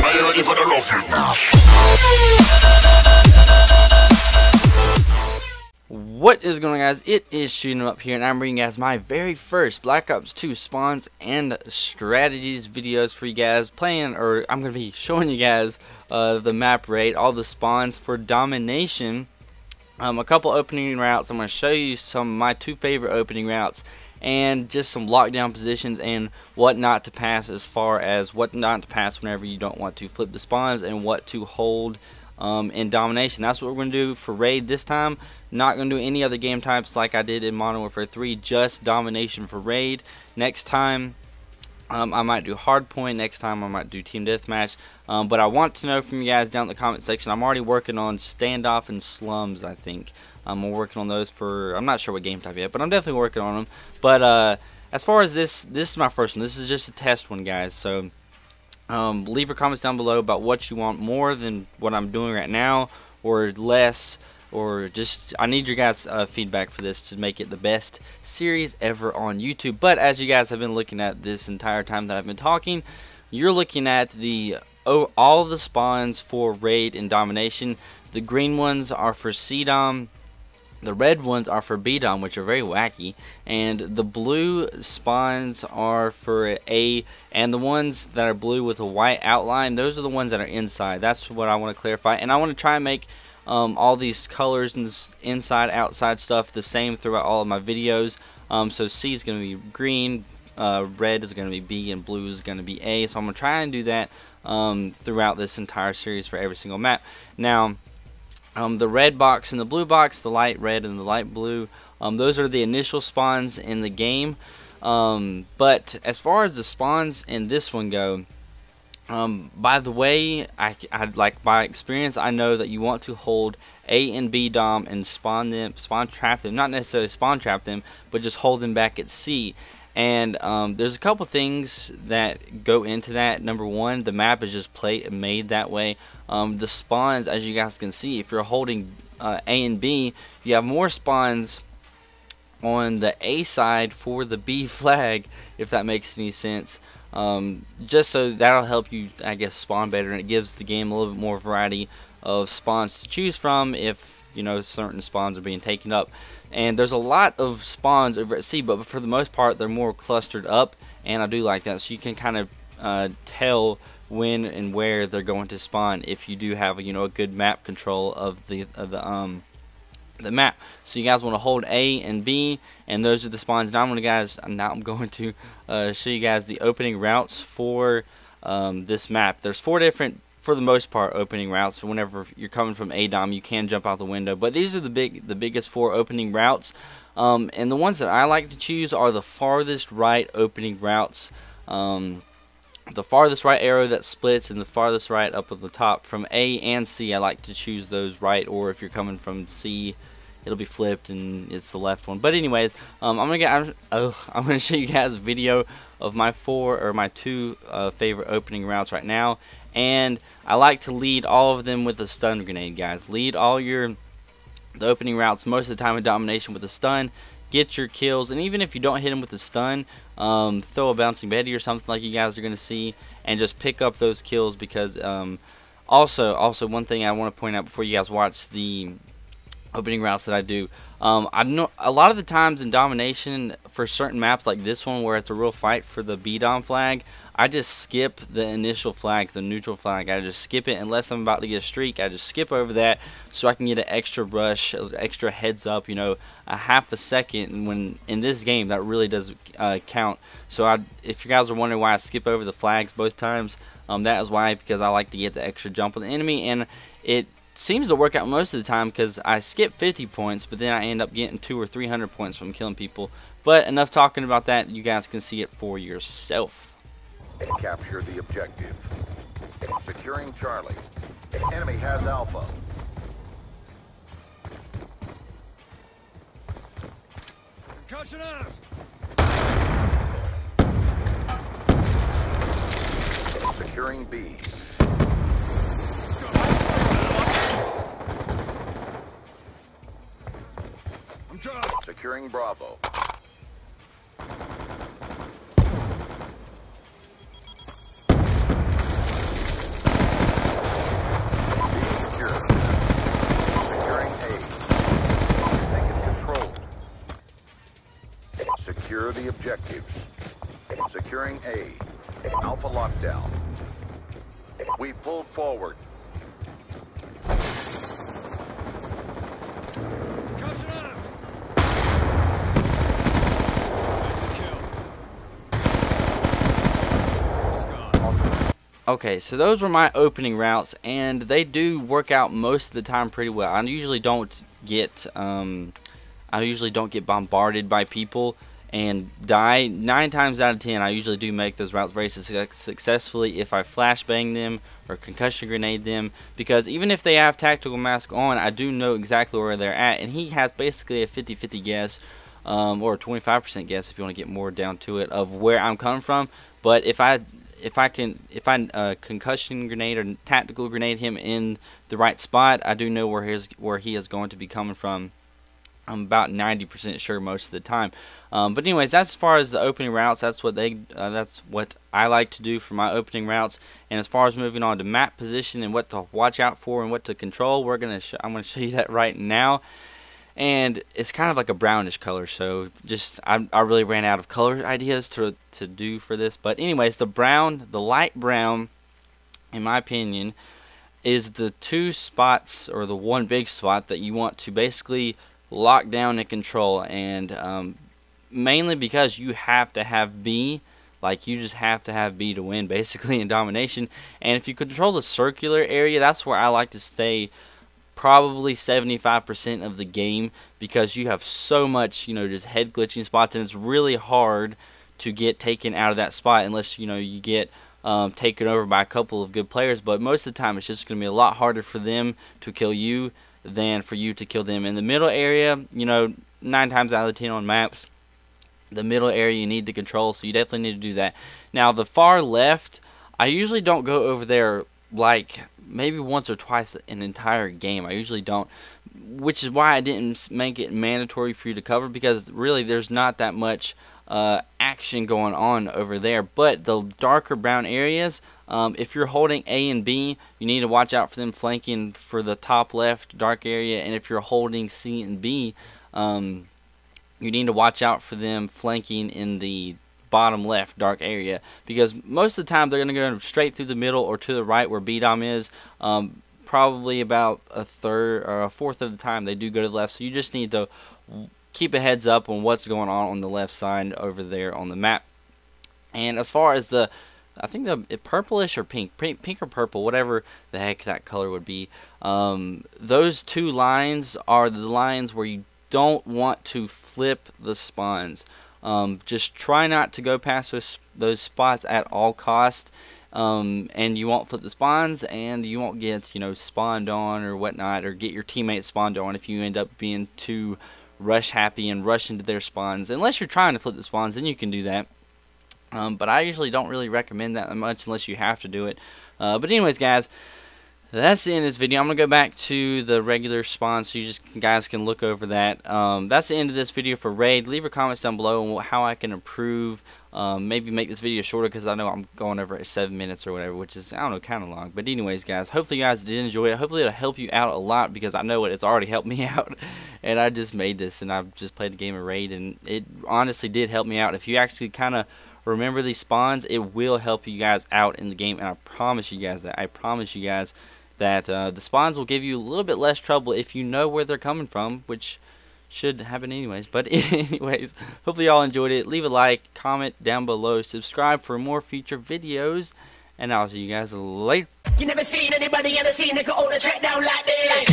Are you ready for the rough? What is going on, guys? It is Shooting Up here, and I'm bringing you guys my very first Black Ops 2 spawns and strategies videos for you guys playing, or I'm going to be showing you guys the map rate, all the spawns for domination, a couple opening routes. I'm going to show you some of my two favorite opening routes, and just some lockdown positions and what not to pass, as far as what not to pass whenever you don't want to flip the spawns, and what to hold in domination. That's what we're going to do for raid this time. Not going to do any other game types like I did in Modern Warfare 3, just domination for raid. Next time I might do hardpoint, next time I might do team deathmatch, but I want to know from you guys down in the comment section. I'm already working on standoff and slums, I think. I'm working on those for, I'm not sure what game type yet, but I'm definitely working on them. But as far as this is my first one. This is just a test one, guys, so leave your comments down below about what you want more than what I'm doing right now, or less, or just, I need your guys' feedback for this to make it the best series ever on YouTube. But as you guys have been looking at this entire time that I've been talking, you're looking at all the spawns for raid and domination. The green ones are for CDOM. The red ones are for BDOM, which are very wacky, and the blue spawns are for A, and the ones that are blue with a white outline, those are the ones that are inside. That's what I want to clarify, and I want to try and make all these colors and inside, outside stuff the same throughout all of my videos. So C is going to be green, red is going to be B, and blue is going to be A. So I'm going to try and do that throughout this entire series for every single map. Now, the red box and the blue box, the light red and the light blue, those are the initial spawns in the game. But as far as the spawns in this one go, by the way, like by experience, I know that you want to hold A and B dom and spawn trap them, not necessarily spawn trap them, but just hold them back at C. And there's a couple things that go into that. Number one, the map is just made that way. The spawns, as you guys can see, if you're holding A and B, you have more spawns on the A side for the B flag, if that makes any sense. Just so that'll help you, I guess, spawn better, and it gives the game a little bit more variety of spawns to choose from if, you know, certain spawns are being taken up. And there's a lot of spawns over at C, but for the most part they're more clustered up, and I do like that, so you can kind of tell when and where they're going to spawn if you do have, you know, a good map control of the map. So you guys want to hold A and B, and those are the spawns. Now I'm going to show you guys the opening routes for this map. There's 4 different, for the most part, opening routes. So whenever you're coming from ADOM, you can jump out the window, but these are the biggest 4 opening routes, and the ones that I like to choose are the farthest right opening routes. The farthest right arrow that splits, and the farthest right up at the top. From A and C, I like to choose those right, or if you're coming from C, it'll be flipped and it's the left one. But anyways, I'm gonna show you guys a video of my 2 favorite opening routes right now. And I like to lead all of them with a stun grenade, guys. Lead all the opening routes most of the time in domination with a stun. Get your kills, and even if you don't hit them with a stun, throw a bouncing Betty or something like you guys are going to see, and just pick up those kills. Because also one thing I want to point out before you guys watch the opening routes that I do, I know a lot of the times in domination for certain maps like this one where it's a real fight for the BDOM flag, I just skip the initial flag, the neutral flag. I just skip it unless I'm about to get a streak. I just skip over that so I can get an extra rush, extra heads up, you know, a half a second. And when in this game, that really does count. So if you guys are wondering why I skip over the flags both times, that is why, because I like to get the extra jump on the enemy, and it seems to work out most of the time because I skip 50 points, but then I end up getting 200 or 300 points from killing people. But enough talking about that. You guys can see it for yourself. Capture the objective. Securing Charlie. Enemy has Alpha. Concussion out! Securing B. Securing Bravo. objectives. Securing A. Alpha lockdown. We've pulled forward. Concussion up! That's a kill. He's gone. Okay, so those were my opening routes, and they do work out most of the time pretty well. I usually don't get bombarded by people and die. 9 times out of 10, I usually do make those routes very successfully if I flashbang them or concussion grenade them, because even if they have tactical mask on, I do know exactly where they're at, and he has basically a 50-50 guess, or a 25% guess if you want to get more down to it, of where I'm coming from. But if I concussion grenade or tactical grenade him in the right spot, I do know where he is going to be coming from. I'm about 90% sure most of the time. But anyways, that's as far as the opening routes. That's what I like to do for my opening routes. And as far as moving on to map position and what to watch out for and what to control, I'm going to show you that right now. And it's kind of like a brownish color, so just I really ran out of color ideas to do for this. But anyways, the light brown, in my opinion, is the 2 spots, or the one big spot that you want to basically lock down and control. And mainly because you have to have B, like you just have to have B to win basically in domination. And if you control the circular area, that's where I like to stay probably 75% of the game, because you have so much, just head glitching spots, and it's really hard to get taken out of that spot unless you get taken over by a couple of good players. But most of the time it's just going to be a lot harder for them to kill you than for you to kill them. In the middle area, 9 times out of 10 on maps, the middle area you need to control, so you definitely need to do that. Now the far left, I usually don't go over there like maybe once or twice an entire game. I usually don't, which is why I didn't make it mandatory for you to cover, because really there's not that much action going on over there. But the darker brown areas, if you're holding A and B, you need to watch out for them flanking for the top left dark area. And if you're holding C and B, you need to watch out for them flanking in the bottom left dark area, because most of the time they're going to go straight through the middle or to the right where B-Dom is. Probably about a third or a fourth of the time they do go to the left, so you just need to keep a heads up on what's going on the left side over there on the map. And as far as I think the purplish or pink or purple, whatever the heck that color would be, those 2 lines are the lines where you don't want to flip the spawns. Just try not to go past those spots at all cost, and you won't flip the spawns, and you won't get spawned on or whatnot, or get your teammates spawned on if you end up being too rush happy and rush into their spawns. Unless you're trying to flip the spawns, then you can do that. But I usually don't really recommend that much unless you have to do it. But anyways, guys, that's the end of this video. I'm going to go back to the regular spawn so you guys can look over that. That's the end of this video for Raid. Leave your comments down below on how I can improve. Maybe make this video shorter, because I know I'm going over at 7 minutes or whatever, which is, I don't know, kind of long. But anyways, guys, hopefully you guys did enjoy it. Hopefully it'll help you out a lot, because I know it's already helped me out. And I just made this, and I've just played the game of Raid, and it honestly did help me out. If you actually kind of remember these spawns, it will help you guys out in the game, and I promise you guys that. I promise you guys that the spawns will give you a little bit less trouble if you know where they're coming from, which should happen anyways. But anyways, hopefully y'all enjoyed it. Leave a like, comment down below, subscribe for more future videos, and I'll see you guys later. You never seen anybody in the scene that could hold a track down like this.